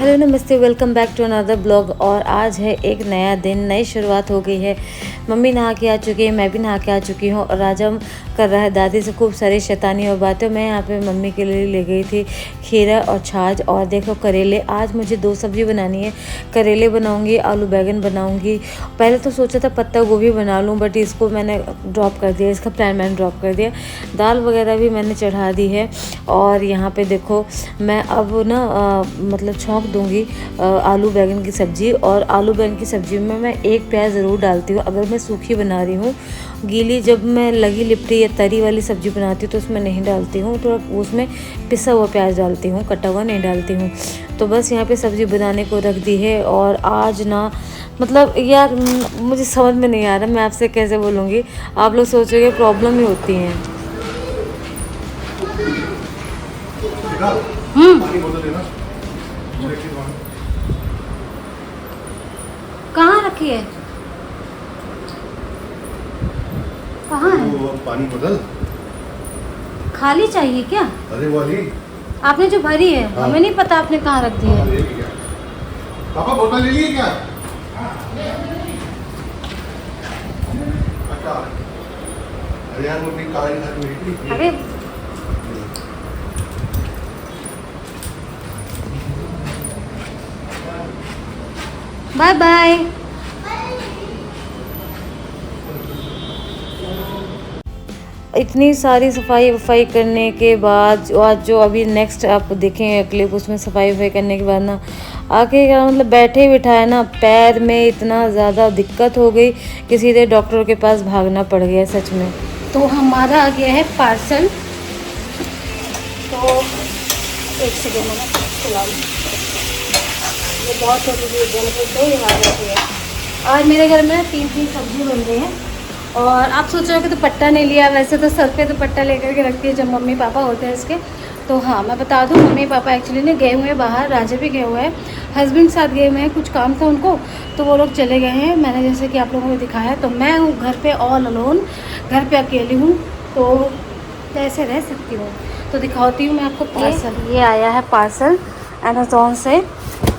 Hello नमस्ते, welcome back to another blog. और आज है एक नया दिन, नई शुरुआत हो गई है। मम्मी नहा के आ चुकी है, मैं भी नहा के आ चुकी हूँ। और आज हम कर रहा है दादी से खूब सारी शैतानी और बातें। मैं यहाँ पे मम्मी के लिए ले गई थी खीरा और छाछ और देखो करेले। आज मुझे 2 सब्ज़ी बनानी है, करेले बनाऊँगी, आलू बैंगन बनाऊँगी। पहले तो सोचा था पत्ता गोभी बना लूँ, बट इसको मैंने ड्रॉप कर दिया, इसका प्लान मैंने ड्रॉप कर दिया। दाल वगैरह भी मैंने चढ़ा दी है। और यहाँ पे देखो मैं अब ना मतलब छौंक दूंगी आलू बैंगन की सब्ज़ी। और आलू बैंगन की सब्ज़ी में मैं एक प्याज ज़रूर डालती हूँ अगर मैं सूखी बना रही हूँ। गीली जब मैं लगी लिपटी या तरी वाली सब्ज़ी बनाती हूँ तो उसमें नहीं डालती हूँ, तो उसमें पिसा हुआ प्याज डालती हूँ, कटा हुआ नहीं डालती हूँ। तो बस यहाँ पे सब्ज़ी बनाने को रख दी है। और आज ना मतलब यार मुझे समझ में नहीं आ रहा मैं आपसे कैसे बोलूँगी, आप लोग सोचोगे प्रॉब्लम ही होती हैं। कहाँ रखी है? कहाँ है? पानी बोतल खाली चाहिए क्या? अरे वाली आपने जो भरी है, हाँ। हमें नहीं पता आपने कहाँ रख दी है। पापा बोतल ले लिए क्या? अच्छा अरे यार वो अपनी कार घर में थी। अरे बाय बाय। इतनी सारी सफाई वफाई करने के बाद आज जो अभी नेक्स्ट आप देखेंगे क्लिप, उसमें सफाई वफाई करने के बाद ना आके क्या मतलब बैठे बिठाए ना पैर में इतना ज़्यादा दिक्कत हो गई कि सीधे डॉक्टर के पास भागना पड़ गया सच में। तो हमारा आ गया है पार्सल। तो एक सेकेंड में चला लूँ, ये बहुत जल्दी आ जाती है। और मेरे घर में 3 सब्जी बन रही हैं। और आप सोच रहे हो कि दुपट्टा नहीं लिया, वैसे तो सर पे दुपट्टा लेकर के रखती है जब मम्मी पापा होते हैं इसके। तो हाँ मैं बता दूँ, मम्मी पापा एक्चुअली ने गए हुए हैं बाहर, राजा भी गए हुए हैं, हस्बैंड साथ गए हुए हैं, कुछ काम था उनको तो वो लोग चले गए हैं। मैंने जैसे कि आप लोगों को दिखाया, तो मैं हूँ घर पे ऑल अलोन, घर पे अकेली हूँ, तो कैसे रह सकती हूँ। तो दिखाती हूँ मैं आपको पार्सल। ये आया है पार्सल अमेज़ॉन से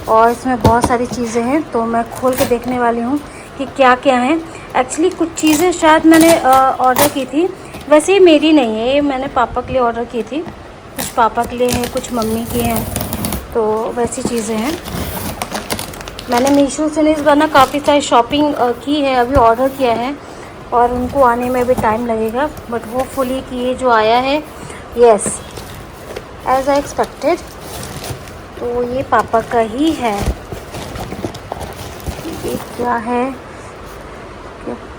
और इसमें बहुत सारी चीज़ें हैं, तो मैं खोल के देखने वाली हूँ कि क्या क्या है। एक्चुअली कुछ चीज़ें शायद मैंने ऑर्डर की थी, वैसे ही मेरी नहीं है, ये मैंने पापा के लिए ऑर्डर की थी। कुछ पापा के लिए है, कुछ मम्मी की हैं, तो वैसी चीज़ें हैं। मैंने मीशो से इस बार ना काफ़ी सारी शॉपिंग की है, अभी ऑर्डर किया है और उनको आने में भी टाइम लगेगा, बट होपफुली कि ये जो आया है यस एज आई एक्सपेक्टेड, तो ये पापा का ही है। ये क्या है?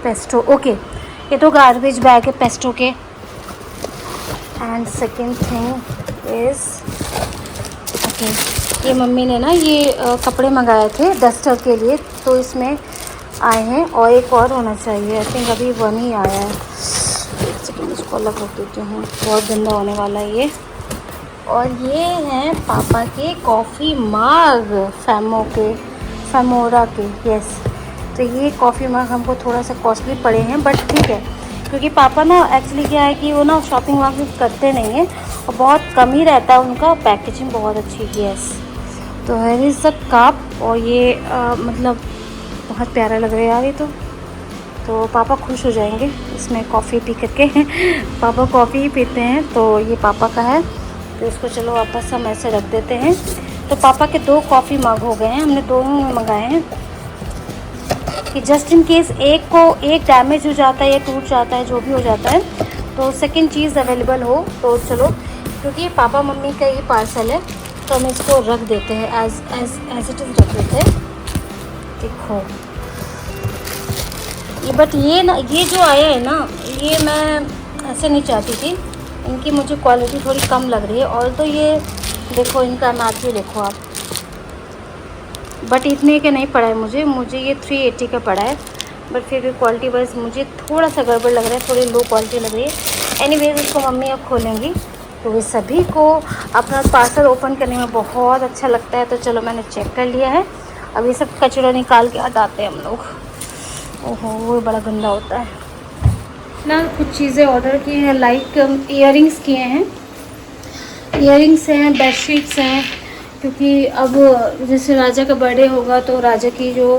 पेस्टो, ओके, ये तो गार्बेज बैग है पेस्टो के। And second thing is okay, ये मम्मी ने ना ये कपड़े मंगाए थे डस्टर के लिए, तो इसमें आए हैं और एक और होना चाहिए। आई थिंक अभी 1 ही आया है। एक सेकेंड इसको अलग रख देती हूँ, बहुत गंदा होने वाला है ये। और ये हैं पापा के कॉफ़ी मग, फेमोरा के यस। तो ये कॉफ़ी मग हमको थोड़ा सा कॉस्टली पड़े हैं, बट ठीक है, क्योंकि पापा ना एक्चुअली क्या है कि वो ना शॉपिंग वॉपिंग करते नहीं हैं और बहुत कम ही रहता है उनका, पैकेजिंग बहुत अच्छी है यस। तो है इज़ द कप, और ये मतलब बहुत प्यारा लग रहा है यार ये तो पापा खुश हो जाएंगे इसमें कॉफ़ी पी करके पापा कॉफ़ी ही पीते हैं, तो ये पापा का है, तो इसको चलो वापस हम ऐसे रख देते हैं। तो पापा के 2 कॉफ़ी मग हो गए हैं, हमने दोनों मंगाए हैं कि जस्ट इन केस एक डैमेज हो जाता है या टूट जाता है, जो भी हो जाता है, तो सेकंड चीज़ अवेलेबल हो। तो चलो, क्योंकि ये पापा मम्मी का ही पार्सल है तो हम इसको रख देते हैं एज इट इज़ रख देते हैं। देखो ये, बट ये ना ये जो आया है ना, ये मैं ऐसे नहीं चाहती थी, इनकी मुझे क्वालिटी थोड़ी कम लग रही है। और तो ये देखो इनका नाच भी देखो आप, बट इतने का नहीं पड़ा है मुझे ये 380 का पड़ा है। बट फिर भी क्वालिटी वाइज मुझे थोड़ा सा गड़बड़ लग रहा है, थोड़ी लो क्वालिटी लग रही है। एनीवेज उसको मम्मी अब खोलेंगी। तो इस सभी को अपना पार्सल ओपन करने में बहुत अच्छा लगता है। तो चलो मैंने चेक कर लिया है। अब ये सब कचरा निकाल के हटाते हैं हम लोग। ओहो वो बड़ा गंदा होता है ना। कुछ चीज़ें ऑर्डर की हैं, लाइक इयररिंग्स किए हैं, इयररिंग्स हैं, बेडशीट्स हैं। क्योंकि अब जैसे राजा का बर्थडे होगा तो राजा की जो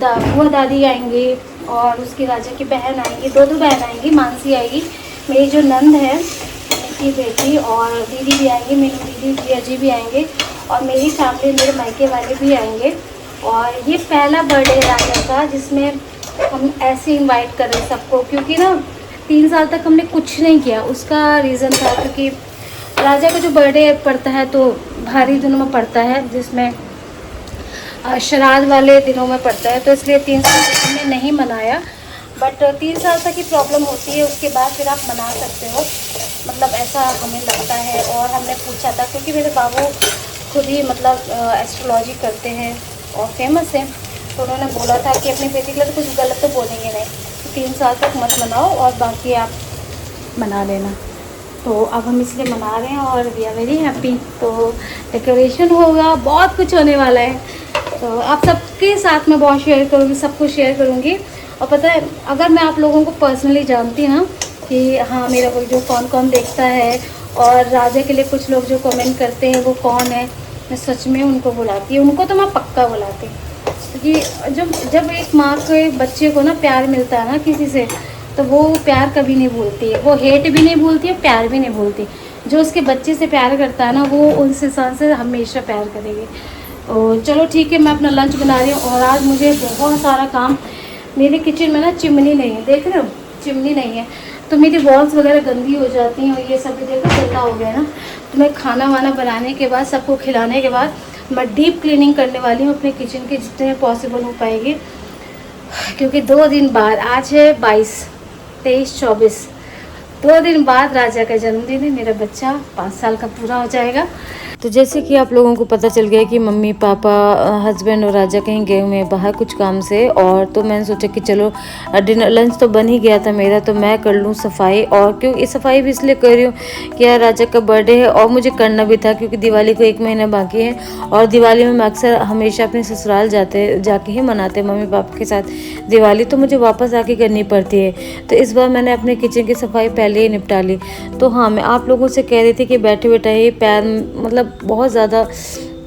बुआ दादी आएंगी और उसकी राजा की बहन आएंगी, दो बहन आएंगी, मानसी आएगी, मेरी जो नंद है उनकी बेटी, और दीदी भी आएंगी, मेरी दीदी जिया जी भी आएंगे, और मेरी फैमिली, मेरे मायके वाले भी आएंगे। और ये पहला बर्थडे है राजा का जिसमें हम ऐसे इनवाइट कर रहे हैं सबको, क्योंकि ना 3 साल तक हमने कुछ नहीं किया। उसका रीज़न था क्योंकि राजा का जो बर्थडे पड़ता है तो भारी दिनों में पड़ता है, जिसमें श्राद्ध वाले दिनों में पड़ता है, तो इसलिए 3 साल तक हमने नहीं मनाया। बट 3 साल तक ही प्रॉब्लम होती है, उसके बाद फिर आप मना सकते हो, मतलब ऐसा हमें लगता है। और हमने पूछा था क्योंकि मेरे बाबू खुद ही मतलब एस्ट्रोलॉजी करते हैं और फेमस हैं, तो उन्होंने बोला था कि अपनी बेटी के लिए कुछ गलत तो बोलेंगे नहीं, 3 साल तक मत मनाओ और बाकी आप मना लेना। तो अब हम इसलिए मना रहे हैं और वी आर वेरी हैप्पी। तो डेकोरेशन होगा, बहुत कुछ होने वाला है। तो आप सबके साथ में बहुत शेयर करूँगी, सब कुछ शेयर करूँगी। और पता है, अगर मैं आप लोगों को पर्सनली जानती ना कि हाँ मेरा वो जो कौन कौन देखता है और राजा के लिए कुछ लोग जो कमेंट करते हैं वो कौन है, मैं सच में उनको बुलाती हूँ। उनको तो मैं पक्का बुलाती हूँ, क्योंकि जब एक माँ को एक बच्चे को ना प्यार मिलता है ना किसी से, तो वो प्यार कभी नहीं भूलती है, वो हेट भी नहीं भूलती है, प्यार भी नहीं भूलती। जो उसके बच्चे से प्यार करता है ना, वो उस इंसान से हमेशा प्यार करेगी। और चलो ठीक है, मैं अपना लंच बना रही हूँ। और आज मुझे बहुत सारा काम, मेरे किचन में ना चिमनी नहीं है, देख रहे हो चिमनी नहीं है, तो मेरी वॉल्स वगैरह गंदी हो जाती हैं। और ये सब भी देखो गंदा हो गया ना, तो मैं खाना वाना बनाने के बाद, सबको खिलाने के बाद मैं डीप क्लीनिंग करने वाली हूँ अपने किचन के, जितने पॉसिबल हो पाएगी। क्योंकि 2 दिन बाद, आज है 22, 23, 24, 2 दिन बाद राजा का जन्मदिन है। मेरा बच्चा 5 साल का पूरा हो जाएगा। तो जैसे कि आप लोगों को पता चल गया कि मम्मी पापा हस्बैंड और राजा कहीं गए हुए हैं बाहर कुछ काम से, और तो मैंने सोचा कि चलो डिनर लंच तो बन ही गया था मेरा, तो मैं कर लूँ सफाई। और क्यों ये सफाई भी इसलिए कर रही हूँ कि यार राजा का बर्थडे है और मुझे करना भी था, क्योंकि दिवाली को 1 महीना बाकी है। और दिवाली में मैं अक्सर हमेशा अपने ससुराल जाके ही मनाते मम्मी पापा के साथ दिवाली, तो मुझे वापस आके करनी पड़ती है। तो इस बार मैंने अपने किचन की सफाई पहले ही निपटा ली। तो हाँ, मैं आप लोगों से कह रही थी कि बैठे बैठे ही पैर मतलब बहुत ज़्यादा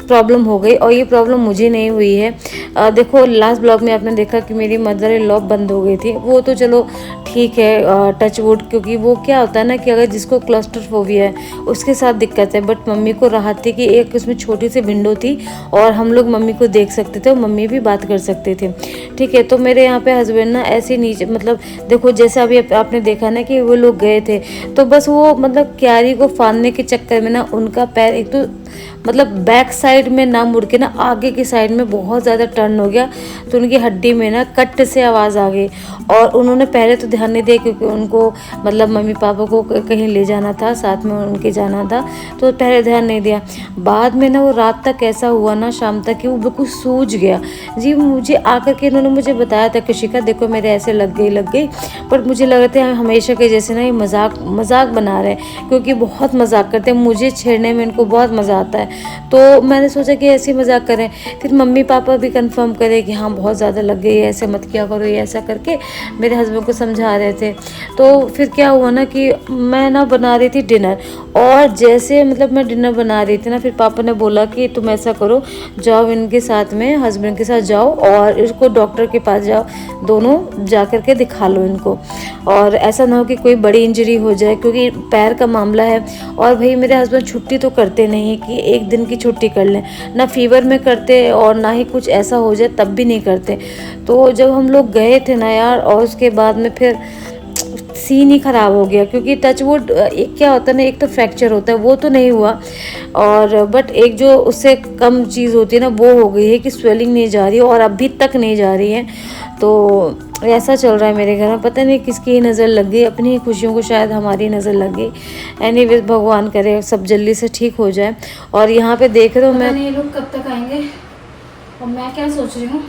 प्रॉब्लम हो गई, और ये प्रॉब्लम मुझे नहीं हुई है। देखो लास्ट ब्लॉग में आपने देखा कि मेरी मदर इन लॉ बंद हो गई थी, वो तो चलो ठीक है, टच वुड, क्योंकि वो क्या होता है ना कि अगर जिसको क्लस्ट्रोफोबिया है उसके साथ दिक्कत है। बट मम्मी को राहत थी कि एक उसमें छोटी सी विंडो थी और हम लोग मम्मी को देख सकते थे और मम्मी भी बात कर सकते थे। ठीक है, तो मेरे यहाँ पे हस्बैंड ना ऐसे नीचे, मतलब देखो जैसे अभी आपने देखा ना कि वो लोग गए थे, तो बस वो मतलब क्यारी को फाड़ने के चक्कर में ना उनका पैर एक तो मतलब बैक साइड में ना मुड़ के ना आगे की साइड में बहुत ज़्यादा टर्न हो गया, तो उनकी हड्डी में ना कट से आवाज़ आ गई। और उन्होंने पहले तो ध्यान नहीं दिया, क्योंकि उनको मतलब मम्मी पापा को कहीं ले जाना था, साथ में उनके जाना था, तो पहले ध्यान नहीं दिया। बाद में ना वो रात तक ऐसा हुआ ना, शाम तक, कि वो बिल्कुल सूज गया जी। मुझे आकर के इन्होंने मुझे बताया था कि शिखा देखो मेरे ऐसे लग गई, पर मुझे लग रहा था हमेशा के जैसे ना ये मजाक बना रहे हैं, क्योंकि बहुत मजाक करते हैं, मुझे छेड़ने में इनको बहुत मज़ा आता है। तो मैंने सोचा कि ऐसे मजाक करें। फिर मम्मी पापा भी कंफर्म करे कि हाँ बहुत ज़्यादा लग गई है, ऐसे मत किया करो, ये ऐसा करके मेरे हस्बैंड को समझा रहे थे। तो फिर क्या हुआ ना कि मैं ना बना रही थी डिनर, और जैसे मतलब मैं डिनर बना रही थी ना, फिर पापा ने बोला कि तुम ऐसा करो, जाओ इनके साथ में, हस्बैंड के साथ जाओ और इसको डॉक्टर के पास जाओ, दोनों जा कर के दिखा लो इनको, और ऐसा ना हो कि कोई बड़ी इंजरी हो जाए, क्योंकि पैर का मामला है। और भाई मेरे हस्बैंड छुट्टी तो करते नहीं कि 1 दिन की छुट्टी कर लें, ना फीवर में करते और ना ही कुछ ऐसा हो जाए तब भी नहीं करते। तो जब हम लोग गए थे ना यार, और उसके बाद में फिर सीन ही ख़राब हो गया, क्योंकि टचवुड एक क्या होता है ना, एक तो फ्रैक्चर होता है, वो तो नहीं हुआ, और बट एक जो उससे कम चीज़ होती है ना वो हो गई है कि स्वेलिंग नहीं जा रही है, और अभी तक नहीं जा रही है। तो ऐसा चल रहा है मेरे घर में, पता नहीं किसकी नज़र लग गई, अपनी खुशियों को शायद हमारी नज़र लग गई। एनीवेज भगवान करे सब जल्दी से ठीक हो जाए। और यहाँ पे देख रहे हो मैं, ये लोग कब तक आएंगे, और मैं क्या सोच रही हूँ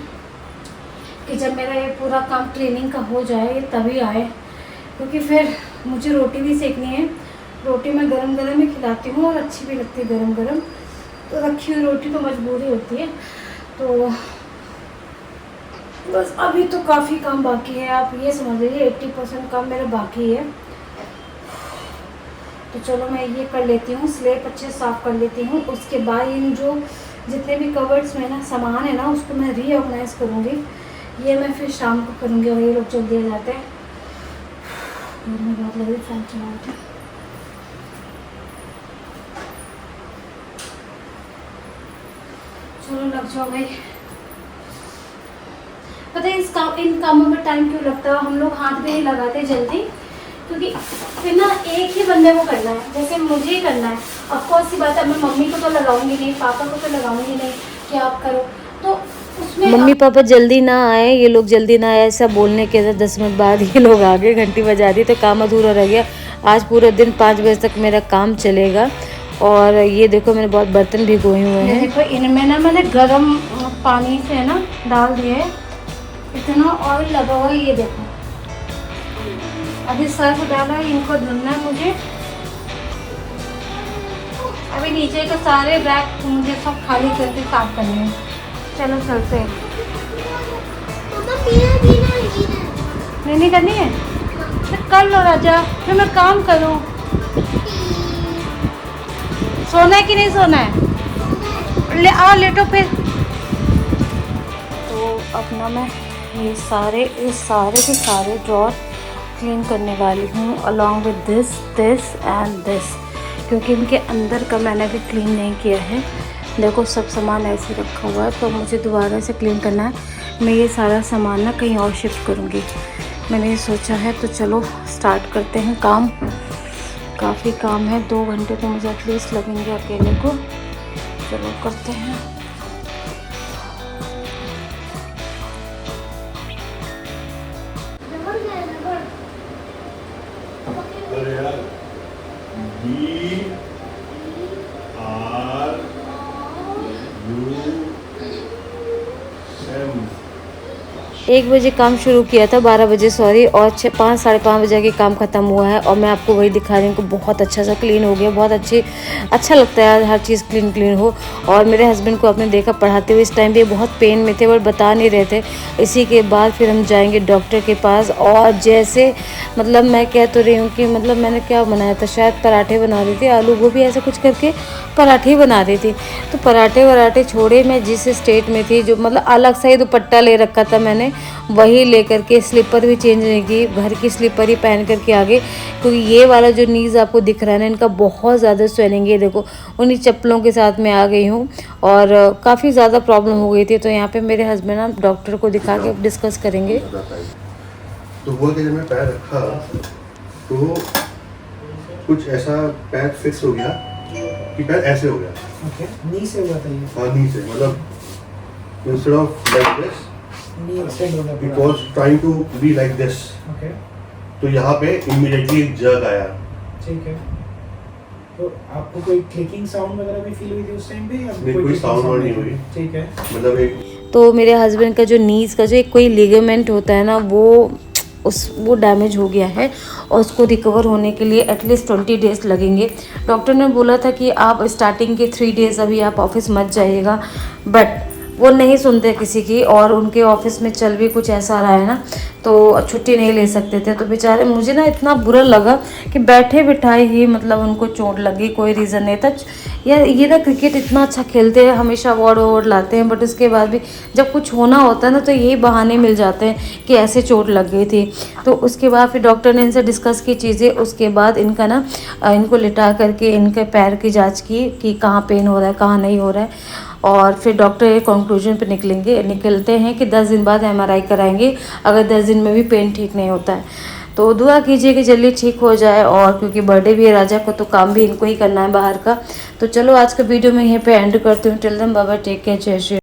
कि जब मेरा ये पूरा काम ट्रेनिंग का हो जाए तभी आए, क्योंकि फिर मुझे रोटी भी सेकनी है। रोटी मैं गरम गरम ही खिलाती हूँ और अच्छी भी लगती है गरम गरम, तो रखी हुई रोटी तो मजबूरी होती है। तो बस अभी तो काफ़ी काम बाकी है, आप ये समझ लीजिए 80% काम मेरा बाकी है। तो चलो मैं ये कर लेती हूँ, स्लेब अच्छे साफ़ कर लेती हूँ। उसके बाद इन जो जितने भी कवर्ड्स में ना सामान है ना उसको मैं रीऑर्गेनाइज़ करूँगी। ये मैं फिर शाम को करूँगी और ये लोग जल्दी आ जाते हैं। मैं बहुत लगी फैन चलाती हूँ। चलो लग जाओ भाई। पता है इन कामों में टाइम क्यों लगता है, हम लोग हाथ भी नहीं लगाते जल्दी, क्योंकि फिर ना एक ही बंदे को करना है, जैसे मुझे ही करना है। ऑफकोर्स सी बात है, मैं मम्मी को तो लगाऊंगी नहीं, पापा को तो लगाऊंगी नहीं कि आप करो, तो उसमें मम्मी पापा जल्दी ना आए, ये लोग जल्दी ना आए ऐसा बोलने के 10 मिनट बाद ये लोग आ गए, घंटी बजा दी तो काम अधूरा रह गया। आज पूरा दिन 5 बजे तक मेरा काम चलेगा। और ये देखो मैंने बहुत बर्तन भी धोए हुए हैं। देखो इनमें ना मैंने गर्म पानी से ना डाल दिया है, इतना ऑयल लगा हुआ है, ये देखो अभी सर्फ डाला है, इनको धुलना है मुझे। अभी नीचे के सारे रैक मुझे सब खाली करके साफ करने हैं। चलो चलते हैं। नहीं करनी है तो कर लो राजा, फिर मैं काम करूँ। सोना है कि नहीं सोना है, ले आओ लेटो फिर। तो अपना मैं ये सारे के सारे ड्रॉर क्लीन करने वाली हूँ, along with this and this, क्योंकि इनके अंदर का मैंने भी क्लीन नहीं किया है। देखो सब सामान ऐसे रखा हुआ है, तो मुझे दोबारा से क्लीन करना है। मैं ये सारा सामान ना कहीं और शिफ्ट करूँगी, मैंने ये सोचा है। तो चलो स्टार्ट करते हैं काम। काफ़ी काम है, 2 घंटे तो मुझे एटलीस्ट लगेंगे अकेले को। चलो करते हैं। अरे यार BRUSEM 1 बजे काम शुरू किया था, 12 बजे सॉरी, और 5 साढ़े 5 बजे के काम ख़त्म हुआ है। और मैं आपको वही दिखा रही हूँ कि बहुत अच्छा सा क्लीन हो गया, बहुत अच्छा लगता है हर चीज़ क्लीन हो। और मेरे हस्बैंड को आपने देखा पढ़ाते हुए, इस टाइम पे बहुत पेन में थे बट बता नहीं रहे थे। इसी के बाद फिर हम जाएंगे डॉक्टर के पास। और जैसे मतलब मैं कह तो रही हूँ कि मतलब मैंने क्या बनाया था, शायद पराठे बना रही थी, आलू गोभी ऐसा कुछ करके पराठे बना रही थी। तो पराठे छोड़े, मैं जिस स्टेट में थी, जो मतलब अलग सा ही दुपट्टा ले रखा था मैंने, वही लेकर के, स्लीपर भी चेंज नहीं की, घर की स्लीपर ही पहन करके आगे। क्योंकि ये वाला जो नीज़ आपको दिख रहा है ना, इनका बहुत ज़्यादा स्वेलिंग है। देखो उन्हीं चप्पलों के साथ मैं आ गई हूँ और काफ़ी ज़्यादा प्रॉब्लम हो गई थी। तो यहाँ पे मेरे हस्बैंड ना डॉक्टर को दिखा के डिस्कस करेंगे। तो हुआ कि जब मैं पैर रखा तो कुछ ऐसा पैर फिक्स हो गया कि पैर ऐसे हो गया। ओके, नी से हुआ था ये। हाँ, नी से, मतलब instead of like this knee extend हो गया इट पूरा। Was trying to be like this. Okay, तो यहाँ पे इमीडिएटली एक जर्क आया। ठीक है। तो आपको कोई क्लिकिंग साउंड वगैरह भी फील हुई थी उस टाइम पे या नहीं, कोई clicking sound sound नहीं हुई। ठीक है। मतलब एक तो मेरे हस्बैंड का जो नीज़ का जो एक कोई लिगामेंट होता है ना, वो डैमेज हो गया है और उसको रिकवर होने के लिए एटलीस्ट 20 डेज़ लगेंगे। डॉक्टर ने बोला था कि आप स्टार्टिंग के 3 डेज़ अभी आप ऑफिस मत जाइएगा, बट वो नहीं सुनते किसी की। और उनके ऑफिस में चल भी कुछ ऐसा रहा है ना, तो छुट्टी नहीं ले सकते थे। तो बेचारे, मुझे ना इतना बुरा लगा कि बैठे बिठाए ही मतलब उनको चोट लगी, कोई रीज़न नहीं था। यार ये ना क्रिकेट इतना अच्छा खेलते हैं, हमेशा अवार्ड लाते हैं, बट उसके बाद भी जब कुछ होना होता है ना तो यही बहाने मिल जाते हैं कि ऐसे चोट लग गई थी। तो उसके बाद फिर डॉक्टर ने इनसे डिस्कस की चीज़ें। उसके बाद इनका ना इनको लिटा करके इनके पैर की जाँच की कि कहाँ पेन हो रहा है, कहाँ नहीं हो रहा है। और फिर डॉक्टर एक कंक्लूजन पे निकलते हैं कि 10 दिन बाद MRI कराएंगे, अगर 10 दिन में भी पेन ठीक नहीं होता है। तो दुआ कीजिए कि जल्दी ठीक हो जाए। और क्योंकि बर्थडे भी है राजा को, तो काम भी इनको ही करना है बाहर का। तो चलो आज का वीडियो मैं यहीं पे एंड करती हूँ। Till then bye bye, take care, जय श्री।